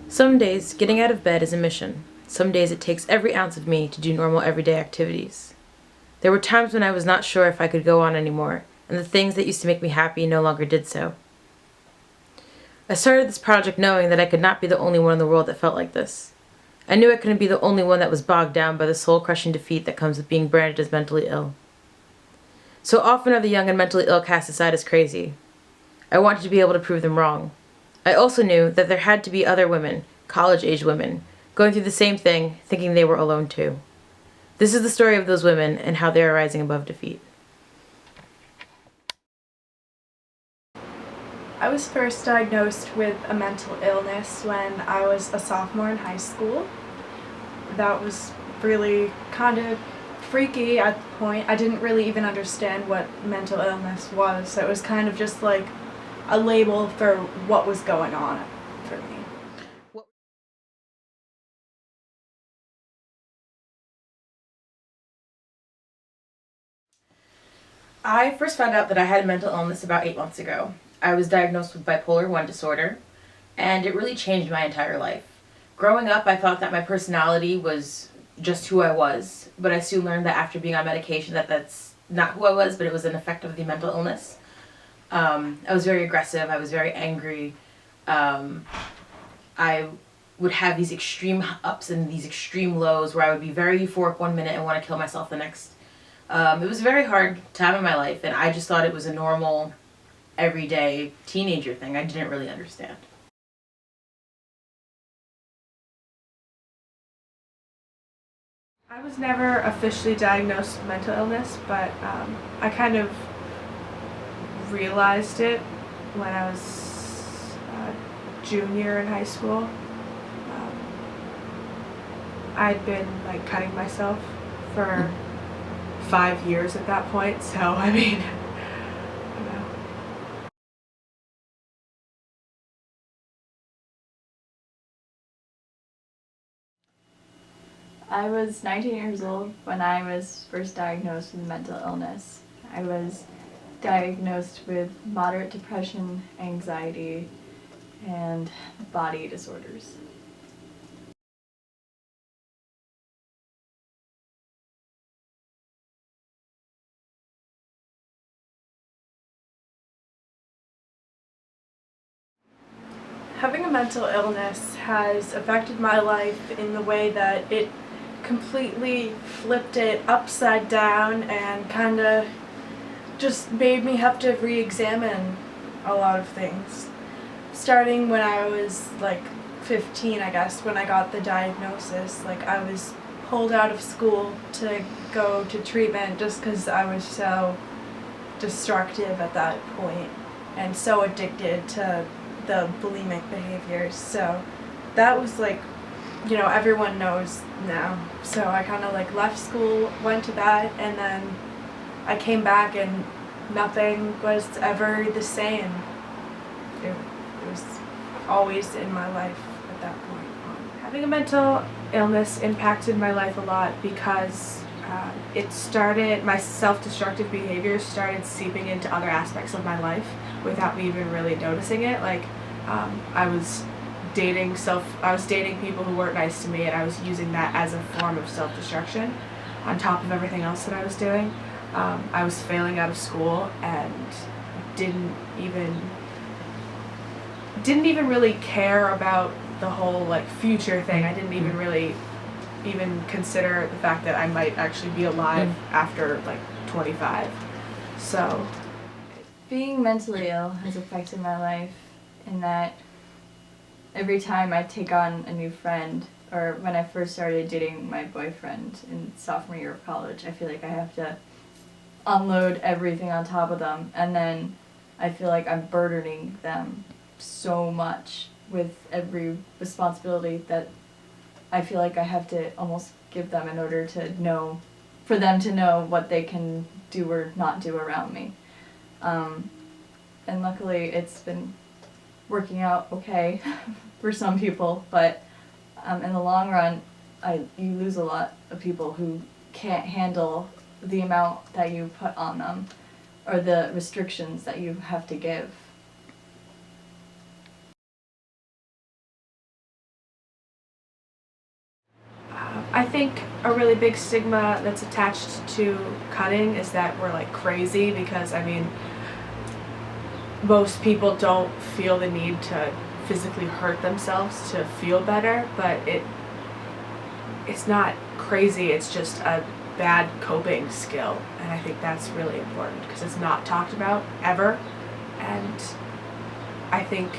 Some days, getting out of bed is a mission. Some days it takes every ounce of me to do normal everyday activities. There were times when I was not sure if I could go on anymore, and the things that used to make me happy no longer did so. I started this project knowing that I could not be the only one in the world that felt like this. I knew I couldn't be the only one that was bogged down by the soul-crushing defeat that comes with being branded as mentally ill. So often are the young and mentally ill cast aside as crazy. I wanted to be able to prove them wrong. I also knew that there had to be other women, college-age women, going through the same thing, thinking they were alone too. This is the story of those women and how they are rising above defeat. I was first diagnosed with a mental illness when I was a sophomore in high school. That was really kind of freaky at the point. I didn't really even understand what mental illness was, so it was kind of just like a label for what was going on for me. I first found out that I had a mental illness about 8 months ago. I was diagnosed with bipolar 1 disorder, and it really changed my entire life. Growing up, I thought that my personality was just who I was, but I soon learned that after being on medication that that's not who I was, but it was an effect of the mental illness. I was very aggressive, I was very angry. I would have these extreme ups and these extreme lows where I would be very euphoric 1 minute and want to kill myself the next. It was a very hard time in my life, and I just thought it was a normal, everyday teenager thing. I didn't really understand. I was never officially diagnosed with mental illness, but I kind of realized it when I was a junior in high school. I'd been like cutting myself for 5 years at that point, so I mean, you know. I was 19 years old when I was first diagnosed with mental illness. I was diagnosed with moderate depression, anxiety, and body disorders. Having a mental illness has affected my life in the way that it completely flipped it upside down and kind of just made me have to re-examine a lot of things. Starting when I was like 15, I guess, when I got the diagnosis, like I was pulled out of school to go to treatment just because I was so destructive at that point and so addicted to the bulimic behaviors. So that was like, everyone knows now. So I kind of like left school, went to that, and then I came back and nothing was ever the same. It was always in my life at that point. Having a mental illness impacted my life a lot because my self-destructive behaviors started seeping into other aspects of my life without me even really noticing it. Like I was dating people who weren't nice to me, and I was using that as a form of self-destruction on top of everything else that I was doing. I was failing out of school and didn't even really care about the whole like future thing. I didn't even really even consider the fact that I might actually be alive after like 25. So Being mentally ill has affected my life in that every time I take on a new friend, or when I first started dating my boyfriend in sophomore year of college, I feel like I have to unload everything on top of them, and then I feel like I'm burdening them so much with every responsibility that I feel like I have to almost give them in order for them to know what they can do or not do around me. And luckily it's been working out okay for some people, but in the long run, you lose a lot of people who can't handle the amount that you put on them or the restrictions that you have to give. I think a really big stigma that's attached to cutting is that we're like crazy, because I mean, most people don't feel the need to physically hurt themselves to feel better, but it's not crazy, it's just a bad coping skill, and I think that's really important because it's not talked about ever. And I think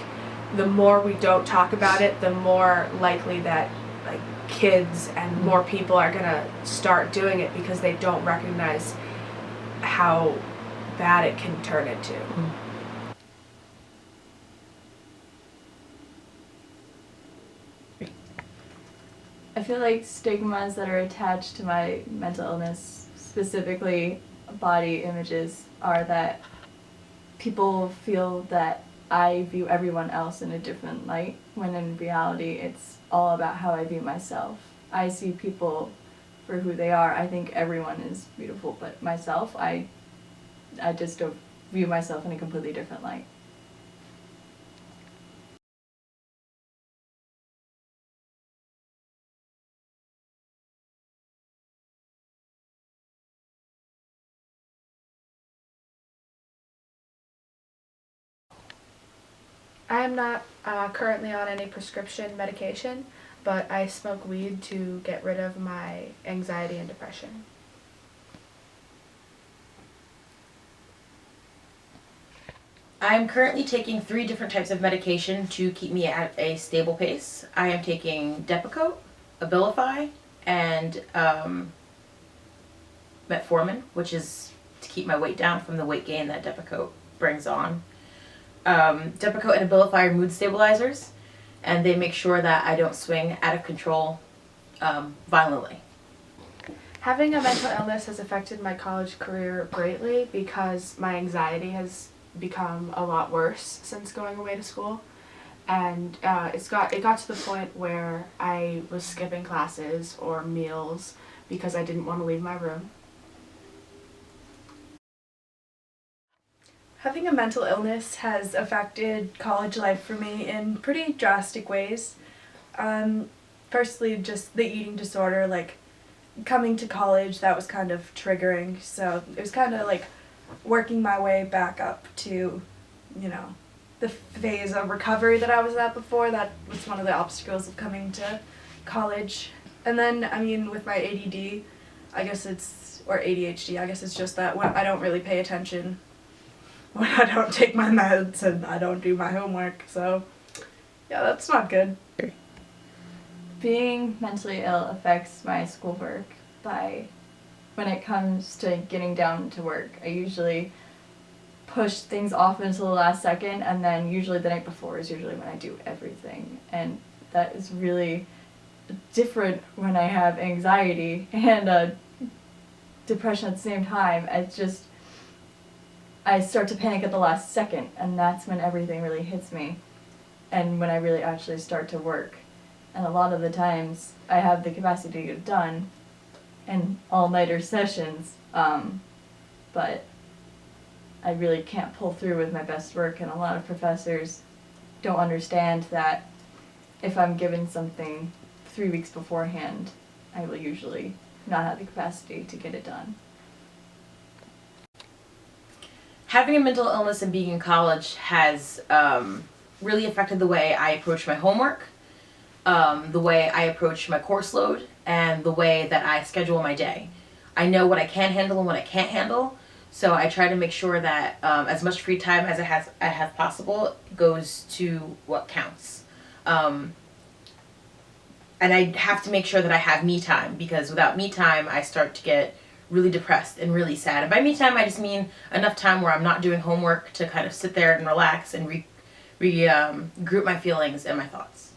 the more we don't talk about it, the more likely that like kids and more people are gonna start doing it, because they don't recognize how bad it can turn into. I feel like stigmas that are attached to my mental illness, specifically body images, are that people feel that I view everyone else in a different light, when in reality it's all about how I view myself. I see people for who they are. I think everyone is beautiful, but myself, I just don't view myself in a completely different light. I am not currently on any prescription medication, but I smoke weed to get rid of my anxiety and depression. I'm currently taking 3 different types of medication to keep me at a stable pace. I am taking Depakote, Abilify, and Metformin, which is to keep my weight down from the weight gain that Depakote brings on. Depakote and Abilify are mood stabilizers, and they make sure that I don't swing out of control violently. Having a mental illness has affected my college career greatly, because my anxiety has become a lot worse since going away to school, and it got to the point where I was skipping classes or meals because I didn't want to leave my room. Having a mental illness has affected college life for me in pretty drastic ways. Firstly, just the eating disorder, like coming to college, that was kind of triggering, so it was kind of like working my way back up to, the phase of recovery that I was at before. That was one of the obstacles of coming to college. And then, I mean, with my ADD, or ADHD, I guess it's just that when I don't really pay attention when I don't take my meds and I don't do my homework, so yeah, that's not good. Being mentally ill affects my schoolwork when it comes to getting down to work. I usually push things off until the last second, and then usually the night before is usually when I do everything. And that is really different when I have anxiety and depression at the same time. I start to panic at the last second, and that's when everything really hits me, and when I really actually start to work. And a lot of the times I have the capacity to get it done in all-nighter sessions, but I really can't pull through with my best work, and a lot of professors don't understand that if I'm given something 3 weeks beforehand, I will usually not have the capacity to get it done. Having a mental illness and being in college has really affected the way I approach my homework, the way I approach my course load, and the way that I schedule my day. I know what I can handle and what I can't handle, so I try to make sure that as much free time as I have possible goes to what counts. And I have to make sure that I have me time, because without me time I start to get really depressed and really sad. And by me time I just mean enough time where I'm not doing homework to kind of sit there and relax and regroup my feelings and my thoughts.